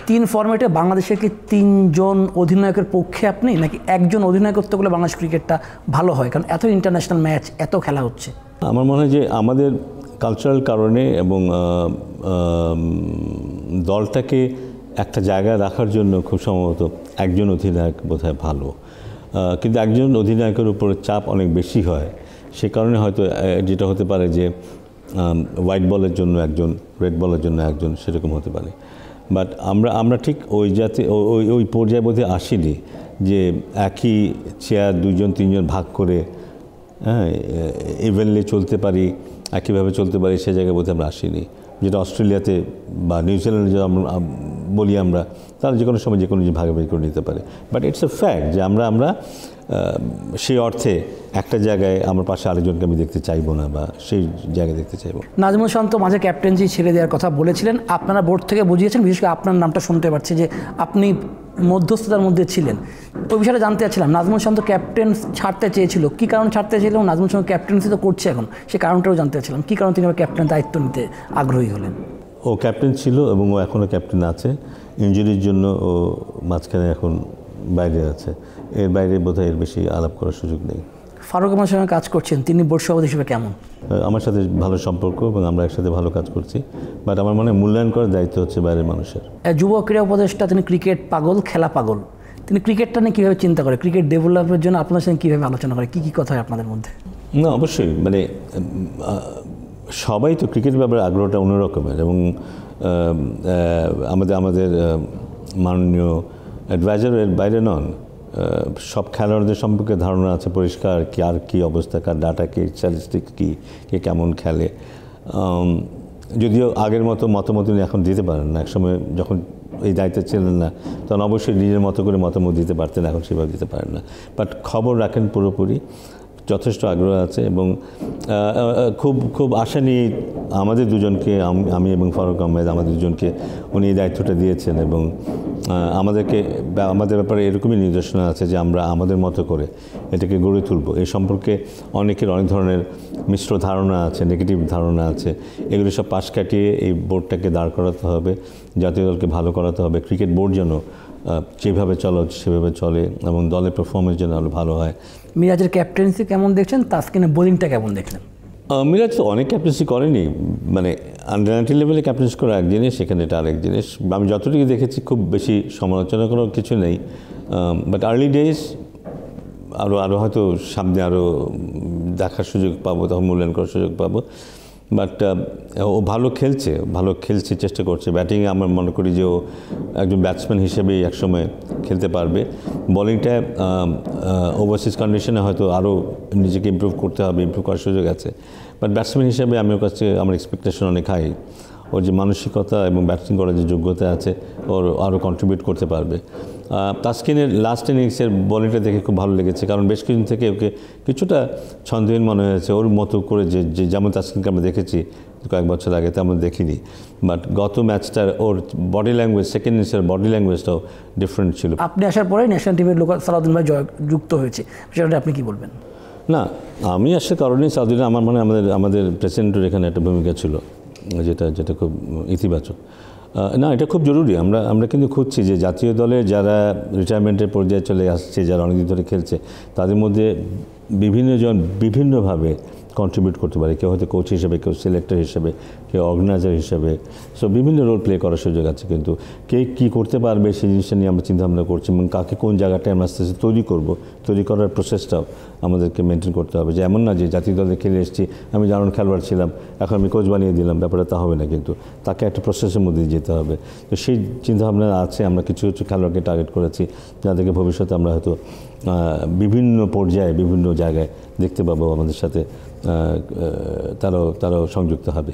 তিন ফরম্যাটে বাংলাদেশের কি তিনজন অধিনায়কের পক্ষে আপনি, নাকি একজন অধিনায়কত্ব করলে বাংলাদেশ ক্রিকেটটা ভালো হয়? কারণ এত ইন্টারন্যাশনাল ম্যাচ, এত খেলা হচ্ছে। আমার মনে হয় যে আমাদের কালচারাল কারণে এবং দলটাকে একটা জায়গায় রাখার জন্য খুব সম্ভবত একজন অধিনায়ক বোধহয় ভালো, কিন্তু একজন অধিনায়কের উপরে চাপ অনেক বেশি হয়। সে কারণে হয়তো যেটা হতে পারে যে হোয়াইট বলের জন্য একজন, রেড বলের জন্য একজন, সেরকম হতে পারে। বাট আমরা ঠিক ওই ওই পর্যায়ে বোধহয় আসিনি যে একই চেয়ার দুইজন তিনজন ভাগ করে ইভেনলি চলতে পারি, একইভাবে চলতে পারি, সে জায়গায় বোধহয় আমরা আসিনি। যেটা অস্ট্রেলিয়াতে বা নিউজিল্যান্ডে যে আমরা বলি, আমরা তারা যে কোনো সময় যে কোনো জিনিস ভাগাভাগি করে নিতে পারে। বাট ইটস এ ফ্যাক্ট যে আমরা সেই অর্থে একটা জায়গায় আমার পাশে আরেকজনকে আমি দেখতে চাইবো না, বা সেই জায়গায় দেখতে চাইবো। নাজমুল শান্ত মাঝে ক্যাপ্টেন্সি ছেড়ে দেওয়ার কথা বলেছিলেন, আপনারা বোর্ড থেকে বুঝিয়েছেন, বিশেষ করে আপনার নামটা শুনতে পাচ্ছি যে আপনি মধ্যস্থতার মধ্যে ছিলেন। ওই বিষয়টা জানতে চাচ্ছিলাম, নাজমুল শান্ত ক্যাপ্টেন ছাড়তে চেয়েছিল, কী কারণ ছাড়তে চেয়েছিল? নাজমুল শান্ত ক্যাপ্টেন্সি তো করছে এখন, সেই কারণটাও জানতে চাচ্ছিলাম, কী কারণ তিনি ক্যাপ্টেন দায়িত্ব নিতে আগ্রহী হলেন? ও ক্যাপ্টেন ছিল এবং ও এখনও ক্যাপ্টেন আছে। ইনজুরির জন্য ও মাঝখানে এখন বাইরে আছে। এর বাইরে বোধহয় এর বেশি আলাপ করার সুযোগ নেই। ফারুক আমার সঙ্গে কাজ করছেন, তিনি বোর্ড সভাপতি হিসেবে কেমন? আমার সাথে ভালো সম্পর্ক এবং আমরা একসাথে ভালো কাজ করছি। বাট আমার মনে হয় মূল্যায়ন করার দায়িত্ব হচ্ছে বাইরের মানুষের। যুব ক্রীড়া উপদেষ্টা, তিনি ক্রিকেট পাগল, খেলা পাগল। তিনি ক্রিকেটটা নিয়ে কীভাবে চিন্তা করে, ক্রিকেট ডেভেলপের জন্য আপনাদের সঙ্গে কীভাবে আলোচনা করে, কী কথা হয় আপনাদের মধ্যে? না, অবশ্যই, মানে সবাই তো ক্রিকেটের ব্যাপারে আগ্রহটা অন্যরকমের, এবং আমাদের মাননীয় অ্যাডভাইজারের বাইরে নন। সব খেলোয়াড়দের সম্পর্কে ধারণা আছে পরিষ্কার, কি আর কি অবস্থা, কার ডাটা কি, স্ট্যাটিস্টিক্স কী, কে কেমন খেলে। যদিও আগের মতো মতামত এখন দিতে পারেন না, একসময় যখন এই দায়িত্বে ছিলেন না তখন অবশ্যই নিজের মতো করে মতামত দিতে পারতেন, এখন সেভাবে দিতে পারেন না। বাট খবর রাখেন পুরোপুরি, যথেষ্ট আগ্রহ আছে, এবং খুব আশা নিয়ে আমাদের দুজনকে, আমি এবং ফারুক আহমেদ, আমাদের দুজনকে উনি এই দায়িত্বটা দিয়েছেন। এবং আমাদের ব্যাপারে এরকমই নির্দেশনা আছে যে আমরা আমাদের মতো করে এটাকে গড়ে তুলব। এই সম্পর্কে অনেকের অনেক ধরনের মিশ্র ধারণা আছে, নেগেটিভ ধারণা আছে। এগুলো সব পাশ কাটিয়ে এই বোর্ডটাকে দাঁড় করাতে হবে, জাতীয় দলকে ভালো করাতে হবে। ক্রিকেট বোর্ড যেন যেভাবে চলা হচ্ছে সেভাবে চলে, এবং দলের পারফরমেন্স যেন আরও ভালো হয়। মিরাজের ক্যাপ্টেন্সি কেমন দেখছেন? তাসকিনের বোলিংটা কেমন দেখলেন? মিরাজ তো অনেক ক্যাপ্টেন্সি করেনি, মানে আন্ডার-19 লেভেলে ক্যাপ্টেন্সি করা এক জিনিস, সেখানে এটা আরেক জিনিস। আমি যতটুকু দেখেছি খুব বেশি সমালোচনা করার কিছু নেই। বাট আর্লি ডেজ আরও হয়তো সামনে আরও দেখার সুযোগ পাবো, তখন মূল্যায়ন করার সুযোগ পাবো। বাট ও ভালো খেলছে, চেষ্টা করছে। ব্যাটিংয়ে আমার মনে করি যে ও একজন ব্যাটসম্যান হিসেবেই একসময় খেলতে পারবে। বোলিংটা ওভারসিজ কন্ডিশনে হয়তো আরও নিজেকে ইমপ্রুভ করতে হবে, ইমপ্রুভ করার সুযোগ আছে। বাট ব্যাটসম্যান হিসেবে আমি ওর কাছে আমার এক্সপেকটেশন অনেক হাই। ওর যে মানসিকতা এবং ব্যাটিং করার যে যোগ্যতা আছে, ওর আরও কন্ট্রিবিউট করতে পারবে। তাসকিনের লাস্ট ইনিংসের বোলিংটা দেখে খুব ভালো লেগেছে, কারণ বেশ কিছুদিন থেকে ওকে কিছুটা ছন্দহীন মনে হয়েছে। ওর মতো করে যে যেমন তাসকিনকে আমরা দেখেছি কয়েক বছর আগে, তেমন দেখিনি। বাট গত ম্যাচটার ওর বডি ল্যাঙ্গুয়েজ, সেকেন্ড ইনিংসের বডি ল্যাঙ্গুয়েজটাও ডিফারেন্ট ছিল। আপনি আসার পরে ন্যাশনাল টিমের লোক সালাউদ্দিন ভাই যুক্ত হয়েছে, সেটা আপনি কী বলবেন? না, আমি আসার কারণেই সালাউদ্দিন, আমার মনে হয় আমাদের প্রেসিডেন্টের এখানে একটা ভূমিকা ছিল, যেটা খুব ইতিবাচক। না, এটা খুব জরুরি। আমরা কিন্তু খুঁজছি যে জাতীয় দলে যারা রিটায়ারমেন্টের পর্যায়ে চলে আসছে, যারা অনেকদিন ধরে খেলছে, তাদের মধ্যে বিভিন্নজন বিভিন্নভাবে কন্ট্রিবিউট করতে পারে। কেউ হয়তো কোচ হিসেবে, কেউ সিলেক্টর হিসেবে, কেউ অর্গানাইজার হিসেবে, সো বিভিন্ন রোল প্লে করার সুযোগ আছে। কিন্তু কে কী করতে পারবে সেই জিনিসটা নিয়ে আমরা চিন্তাভাবনা করছি, এবং কাকে কোন জায়গাটায় আমরা আস্তে আস্তে তৈরি করার প্রসেসটাও আমাদেরকে মেনটেন করতে হবে। যে এমন না যে জাতীয় দলে খেলে এসেছি, আমি জানুন খেলোয়াড় ছিলাম, এখন আমি কোচ বানিয়ে দিলাম, ব্যাপারটা তা হবে না। কিন্তু তাকে একটা প্রসেসের মধ্যে যেতে হবে। তো সেই চিন্তাভাবনা আছে। আমরা কিছু খেলোয়াড়কে টার্গেট করেছি, যাদেরকে ভবিষ্যতে আমরা হয়তো বিভিন্ন পর্যায়ে বিভিন্ন জায়গায় দেখতে পাবো, আমাদের সাথে তারাও সংযুক্ত হবে।